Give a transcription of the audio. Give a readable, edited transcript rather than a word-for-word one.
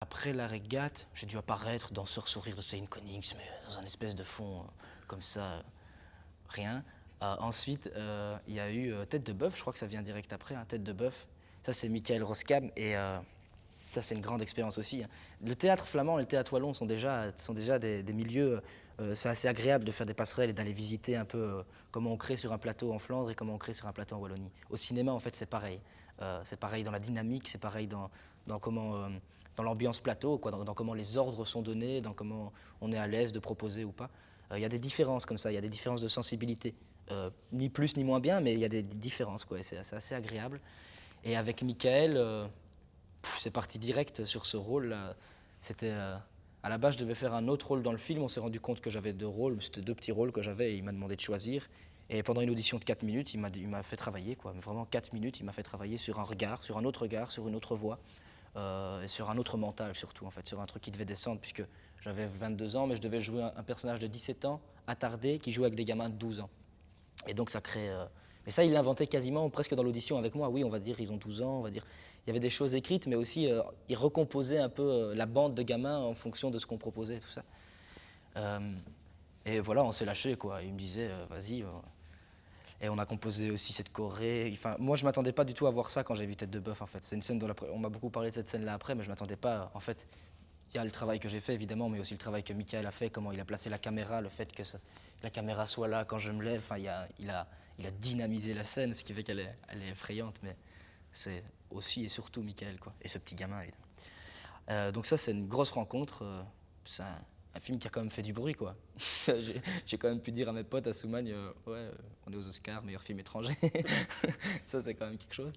Après la régate, j'ai dû apparaître dans Ce sourire de Céline Connings, mais dans un espèce de fond comme ça, rien. Ensuite, il y a eu Tête de bœuf, je crois que ça vient direct après, hein, Tête de bœuf. Ça, c'est Michael Roskam et ça, c'est une grande expérience aussi, hein. Le théâtre flamand et le théâtre wallon sont déjà des milieux. C'est assez agréable de faire des passerelles et d'aller visiter un peu comment on crée sur un plateau en Flandre et comment on crée sur un plateau en Wallonie. Au cinéma, en fait, c'est pareil. C'est pareil dans la dynamique, c'est pareil dans comment, dans l'ambiance plateau, quoi, dans comment les ordres sont donnés, dans comment on est à l'aise de proposer ou pas. Il y a des différences comme ça, il y a des différences de sensibilité. Ni plus ni moins bien, mais il y a des différences, quoi, et c'est assez agréable. Et avec Michael, c'est parti direct sur ce rôle-là. C'était à la base, je devais faire un autre rôle dans le film. On s'est rendu compte que j'avais deux rôles, c'était deux petits rôles que j'avais et il m'a demandé de choisir. Et pendant une audition de 4 minutes, il m'a fait travailler, quoi. Mais vraiment 4 minutes, il m'a fait travailler sur un regard, sur un autre regard, sur une autre voix, et sur un autre mental surtout, en fait, sur un truc qui devait descendre, puisque j'avais 22 ans, mais je devais jouer un personnage de 17 ans, attardé, qui joue avec des gamins de 12 ans. Et donc ça crée. Mais ça, il l'inventait quasiment presque dans l'audition avec moi. Oui, on va dire, ils ont 12 ans, on va dire. Il y avait des choses écrites, mais aussi, il recomposait un peu la bande de gamins en fonction de ce qu'on proposait et tout ça. Euh, et voilà, on s'est lâché, quoi. Il me disait, vas-y. Et on a composé aussi cette choré. Enfin, moi, je m'attendais pas du tout à voir ça quand j'ai vu Tête de bœuf, en fait. C'est une scène dont on m'a beaucoup parlé de cette scène-là après, mais je m'attendais pas. En fait, il y a le travail que j'ai fait, évidemment, mais aussi le travail que Michael a fait, comment il a placé la caméra, le fait que la caméra soit là quand je me lève. Enfin, il a dynamisé la scène, ce qui fait elle est effrayante, mais c'est aussi et surtout Michael, quoi. Et ce petit gamin, évidemment. Donc ça, c'est une grosse rencontre. C'est un film qui a quand même fait du bruit, quoi. J'ai quand même pu dire à mes potes à Soumagne, ouais, on est aux Oscars, meilleur film étranger. Ça, c'est quand même quelque chose.